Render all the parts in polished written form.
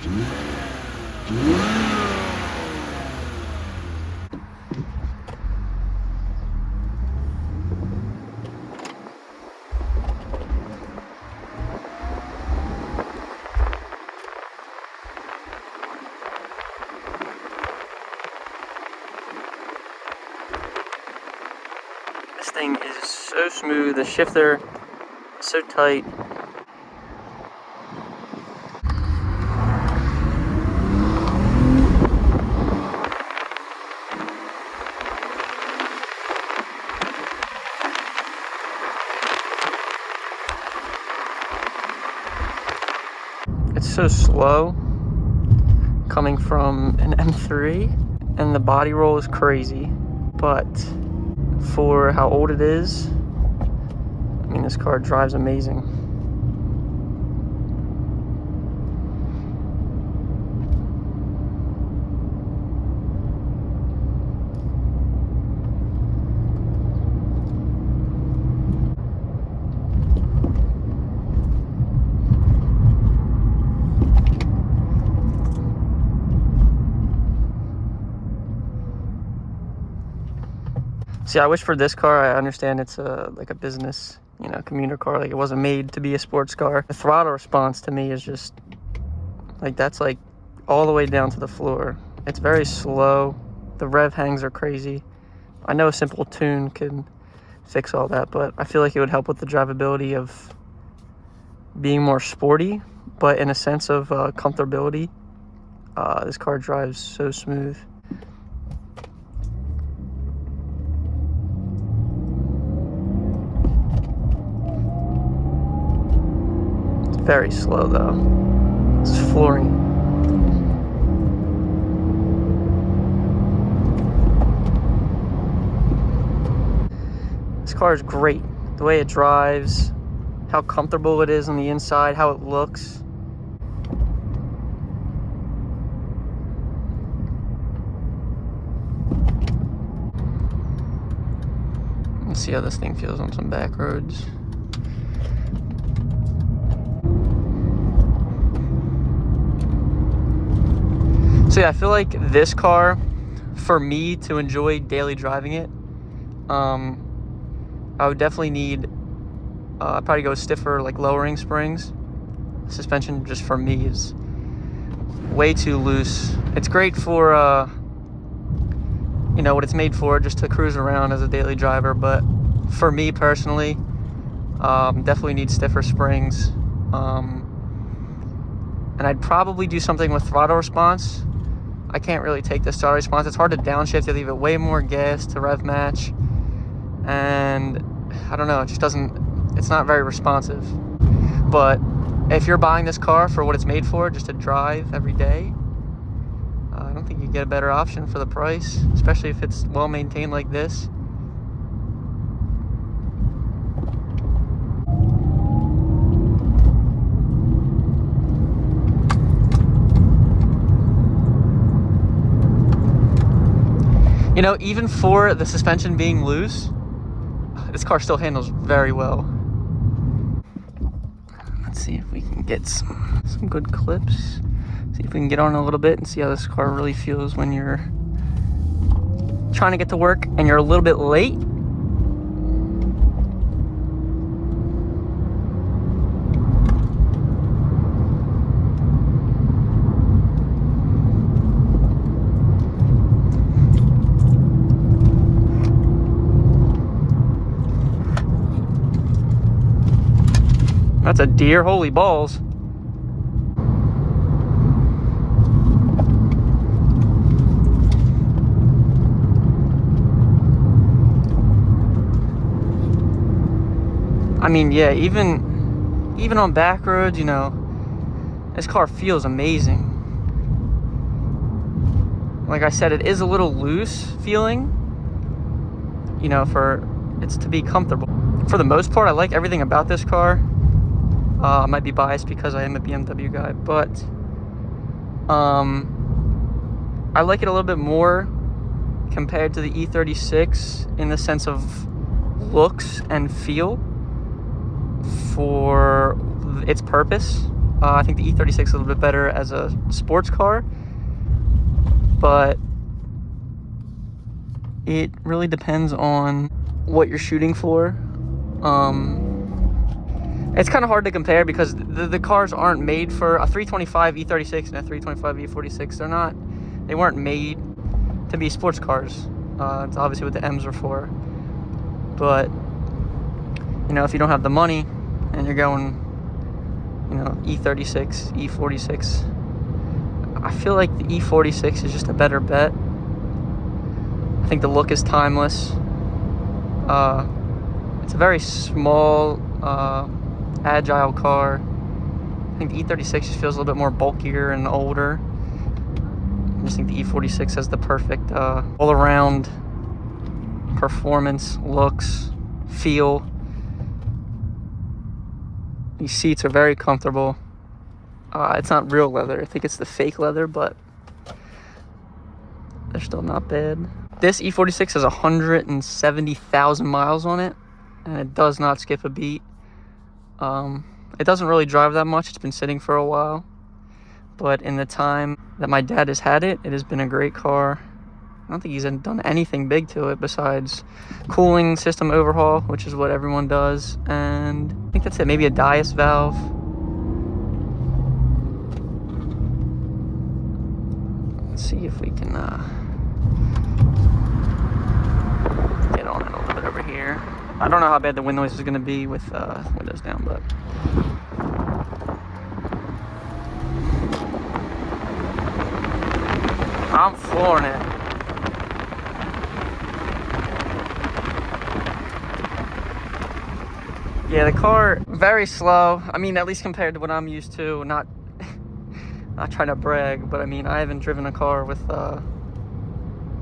This thing is so smooth, the shifter is so tight. It's so slow coming from an M3, and the body roll is crazy, but for how old it is, I mean, this car drives amazing. See, I wish for this car, I understand it's like a business, you know, commuter car. Like, it wasn't made to be a sports car. The throttle response to me is just, like, that's like all the way down to the floor. It's very slow. The rev hangs are crazy. I know a simple tune can fix all that, but I feel like it would help with the drivability of being more sporty, but in a sense of comfortability. This car drives so smooth. Very slow though. It's flooring. This car is great. The way it drives, how comfortable it is on the inside, how it looks. Let's see how this thing feels on some back roads. So yeah, I feel like this car, for me to enjoy daily driving it, I would definitely need, I'd probably go stiffer, like lowering springs. Suspension, just for me, is way too loose. It's great for, you know, what it's made for, just to cruise around as a daily driver. But for me personally, definitely need stiffer springs. And I'd probably do something with throttle response. I can't really take the throttle response. It's hard to downshift. You leave it way more gas to rev match. And I don't know, it just doesn't, it's not very responsive. But if you're buying this car for what it's made for, just to drive every day, I don't think you get a better option for the price, especially if it's well maintained like this. You know, even for the suspension being loose, this car still handles very well. Let's see if we can get some good clips. See if we can get on a little bit and see how this car really feels when you're trying to get to work and you're a little bit late. That's a deer, holy balls. I mean, yeah, even on back roads, you know, this car feels amazing. Like I said, it is a little loose feeling, you know, for it's to be comfortable. For the most part, I like everything about this car. I might be biased because I am a BMW guy, but I like it a little bit more compared to the E46 in the sense of looks and feel for its purpose. I think the E36 is a little bit better as a sports car, but it really depends on what you're shooting for. It's kind of hard to compare because the cars aren't made for a 325 E36 and a 325 E46. They weren't made to be sports cars. It's obviously what the M's are for. But, you know, if you don't have the money and you're going, you know, E36, E46, I feel like the E46 is just a better bet. I think the look is timeless. It's a very small, agile car. I think the E36 just feels a little bit more bulkier and older. I just think the E46 has the perfect all-around performance, looks, feel. These seats are very comfortable. It's not real leather. I think it's the fake leather, but they're still not bad. This E46 has 170,000 miles on it, and it does not skip a beat. It doesn't really drive that much. It's been sitting for a while, but in the time that my dad has had it, it has been a great car. I don't think he's done anything big to it besides cooling system overhaul, which is what everyone does, and I think that's it. Maybe a Dias valve. Let's see if we can get on it a little bit over here. I don't know how bad the wind noise is going to be with windows down, but I'm flooring it. Yeah, the car, very slow. I mean, at least compared to what I'm used to. Not trying to brag, but I mean, I haven't driven a car with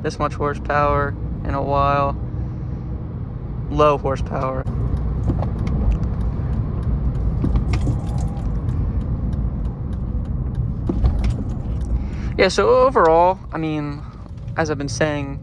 this much horsepower in a while. Low horsepower. Yeah, so overall, I mean, as I've been saying,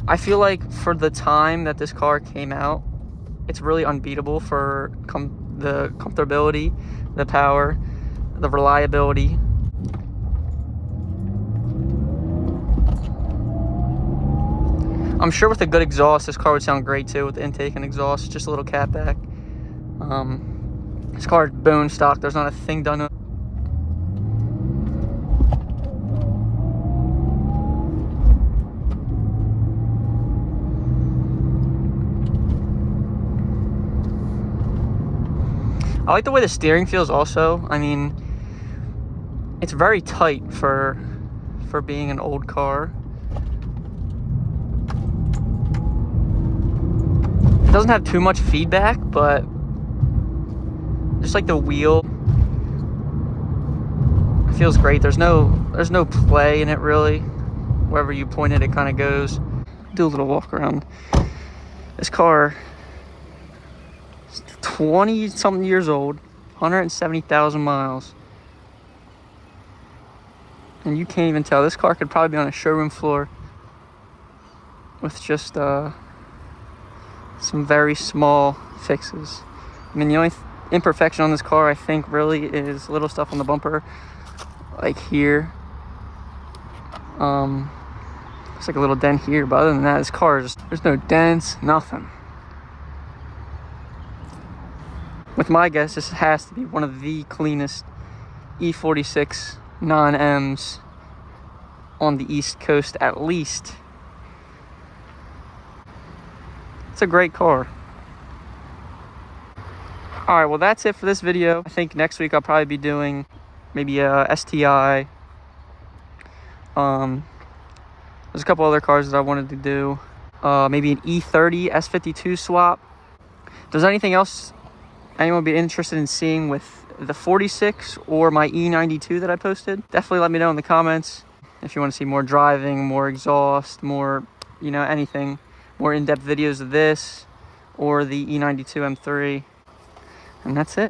I feel like for the time that this car came out, it's really unbeatable for the comfortability, the power, the reliability. I'm sure with a good exhaust, this car would sound great too, with the intake and exhaust, just a little catback. This car is bone stock. There's not a thing done to it. I like the way the steering feels also. I mean, it's very tight for being an old car. It doesn't have too much feedback, but just like the wheel, it feels great. There's no play in it really. Wherever you point it, it kind of goes. Do a little walk around. This car 20 something years old, 170,000 miles, and you can't even tell. This car could probably be on a showroom floor with just some very small fixes. I mean, the only imperfection on this car, I think, really is little stuff on the bumper, like here. It's like a little dent here, but other than that, this car is, there's no dents, nothing. With my guess, this has to be one of the cleanest E46 non-Ms on the East Coast, at least. It's a great car. Alright, well that's it for this video. I think next week I'll probably be doing maybe a STI. There's a couple other cars that I wanted to do. Maybe an E30 S52 swap. If there's anything else anyone would be interested in seeing with the 46 or my E92 that I posted, definitely let me know in the comments. If you want to see more driving, more exhaust, more, you know, anything, more in-depth videos of this or the E92 M3. And that's it.